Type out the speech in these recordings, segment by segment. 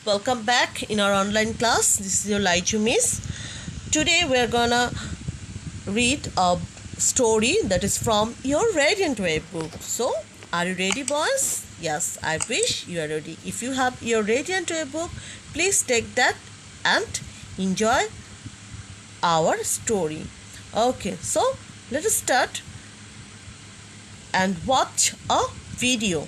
welcome back in our online class. This is your Laiju Miss. Today we are gonna read a story that is from your Radiant Wave book. So, are you ready, boys? Yes, I wish you are ready. If you have your Radiant Wave book, please take that and enjoy our story. Okay, so let us start and watch a video.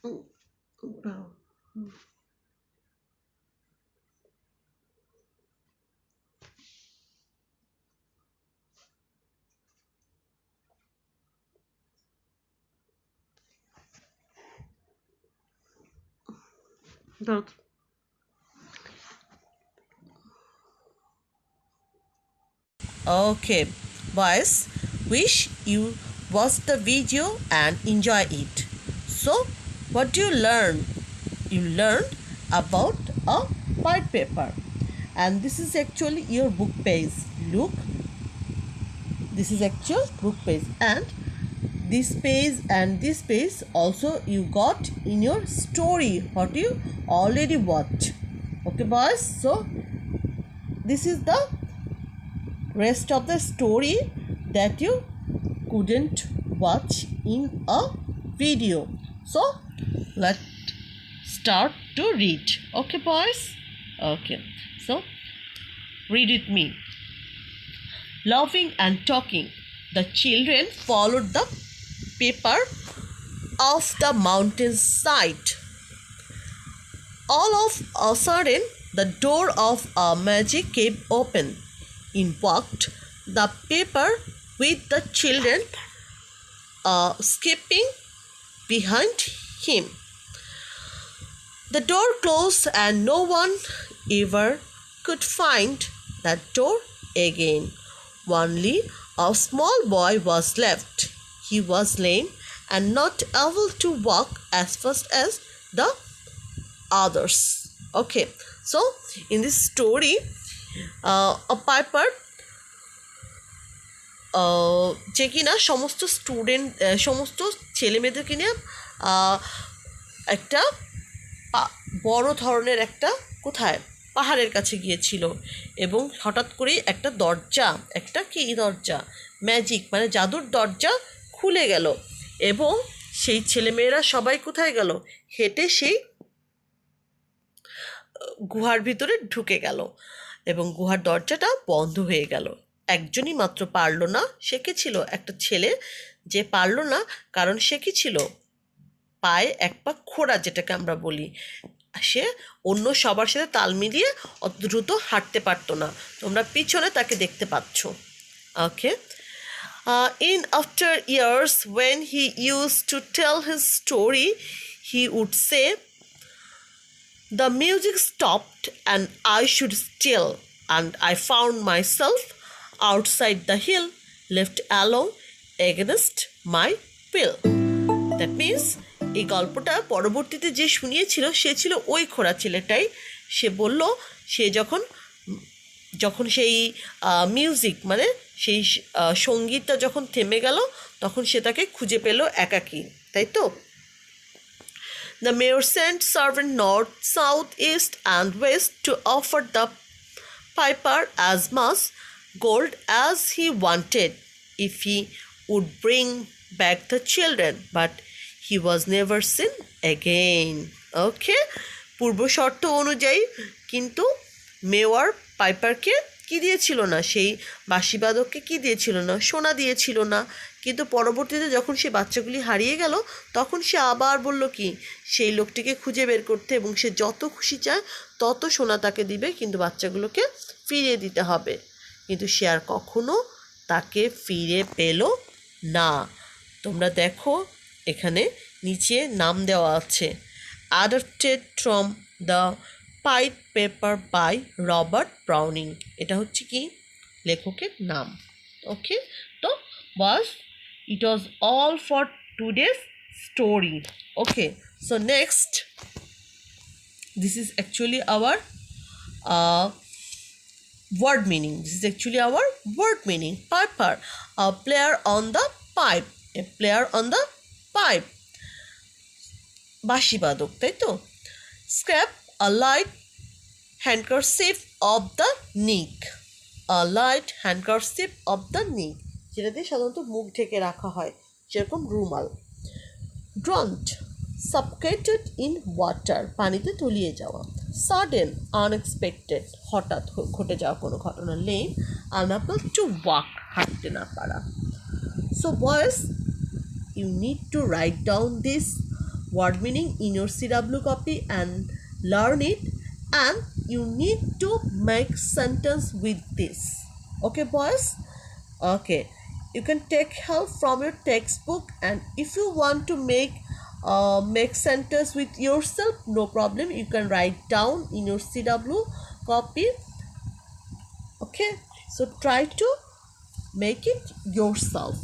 Okay, boys, wish you watch the video and enjoy it. So, what do you learn? You learned about a white paper, and this is actually your book page. Look, this is actual book page, and this page also you got in your story what you already watched. Okay, boys, so this is the rest of the story that you couldn't watch in a video. So let's start to read. Okay, boys? Okay, so read with me. Laughing and talking, the children followed the paper off the mountainside. All of a sudden, the door of a magic cave opened. In walked the paper with the children skipping behind him. The door closed and no one ever could find that door again. Only a small boy was left. He was lame and not able to walk as fast as the others. Okay, so in this story, a piper যে কিনা সমস্ত student সমস্ত ছেলেমেয়েদেরকে নিয়ে একটা বড় ধরনের একটা কোথায় পাহাড়ের কাছে গিয়েছিল এবং হঠাৎ করেই একটা দরজা একটা কি দরজা ম্যাজিক মানে জাদুর দরজা খুলে গেল এবং সেই ছেলেমেয়েরা সবাই কোথায় গেল হেঁটে সেই গুহার ভিতরে ঢুকে গেল এবং গুহার দরজাটা বন্ধ হয়ে গেল। একজনই মাত্র পারল না, সে কি ছিল? একটা ছেলে, যে পারল না কারণ সে কি ছিল? পায়ে এক পা খোড়া, যেটাকে আমরা বলি। সে অন্য সবার সাথে তাল মিলিয়ে অত দ্রুত হাঁটতে পারতো না। তোমরা পিছনে তাকে দেখতে পাচ্ছ। ওকে, in after years when he used to tell his story, he would say, the music stopped and I stood still, and I found myself outside the hill, left alone against my will. That means এই গল্পটা পরবর্তীতে যে শুনিয়েছিল সে ছিল ওই খোড়া ছেলেটাই। সে বলল সে যখন সেই মিউজিক মানে সেই সঙ্গীতটা যখন থেমে গেল তখন সে তাকে খুঁজে পেল একাকী, তাই তো? The mayor sent servant north, south, east and west to offer the piper as much gold as he wanted if he would bring back the children, but he was never seen again. Okay, পূর্ব শর্ত অনুযায়ী কিন্তু মেওয়ার পাইপারকে কি দিয়েছিল না, সেই বাঁশিবাদককে কি দিয়েছিল না, সোনা দিয়েছিল না। কিন্তু পরবর্তীতে যখন সে বাচ্চাগুলি হারিয়ে গেল তখন সে আবার বলল কি সেই লোকটিকে খুঁজে বের করতে, এবং সে যত খুশি চায় তত সোনা তাকে দিবে, কিন্তু বাচ্চাগুলোকে ফিরিয়ে দিতে হবে। কিন্তু সে আর কখনো তাকে ফিরে পেল না। তোমরা দেখো এখানে নিচে নাম দেওয়া আছে, adapted from the white paper by Robert Browning. এটা হচ্ছে কি লেখকের নাম। ওকে, তো বাস it was all for today's story. Okay, so next, this is actually our word meaning. This is actually our word meaning. Piper, a player on the pipe, a player on the pipe, বাঁশিবাদক, তাই তো? Scrap, a light handkerchief of the neck, a light handkerchief of the neck, যেটা দিয়ে সাধারণত মুখ ঢেকে রাখা হয়, যেরকম রুমাল। Drowned, suffocated in water, পানিতে তলিয়ে যাওয়া। Sudden, unexpected, হঠাৎ ঘটে যাওয়া কোনো ঘটনা। Lame, unable to walk, হাঁটতে না পারা। So boys, you need to write down these word meaning in your CW copy and learn it, and you need to make sentence with this. Okay boys? Okay, you can take help from your textbook, and if you want to make sentence with yourself, no problem, you can write down in your CW copy. Okay, so try to make it yourself.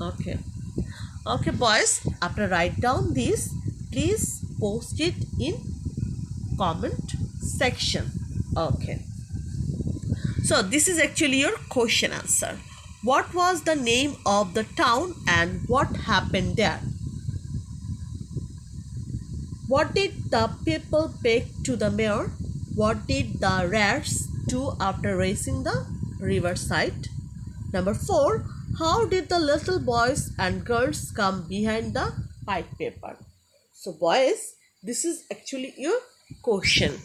Okay. Okay boys, after write down this, please post it in comment section. Okay, so this is actually your question answer. What was the name of the town and what happened there? What did the people beg to the mayor? What did the rats do after racing the riverside? Number 4. How did the little boys and girls come behind the white paper? So boys, this is actually your question.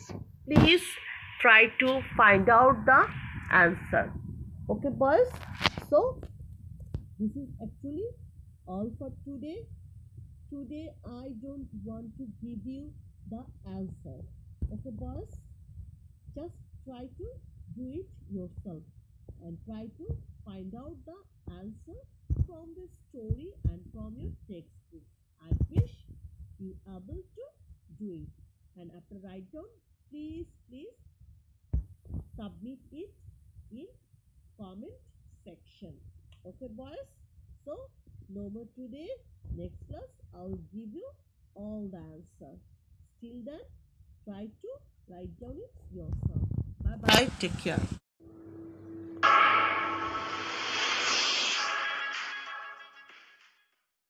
Please try to find out the answer. Okay boys, so this is actually all for today. Today I don't want to give you the answer. Okay boys, just try to do it yourself and try to find out the answer from the story and from your textbook. I wish you able to do it. And after write down, please submit it in comment section. Okay boys, so no more today. Next class I'll give you all the answer. Till then, try to write down it yourself. Bye bye, take care.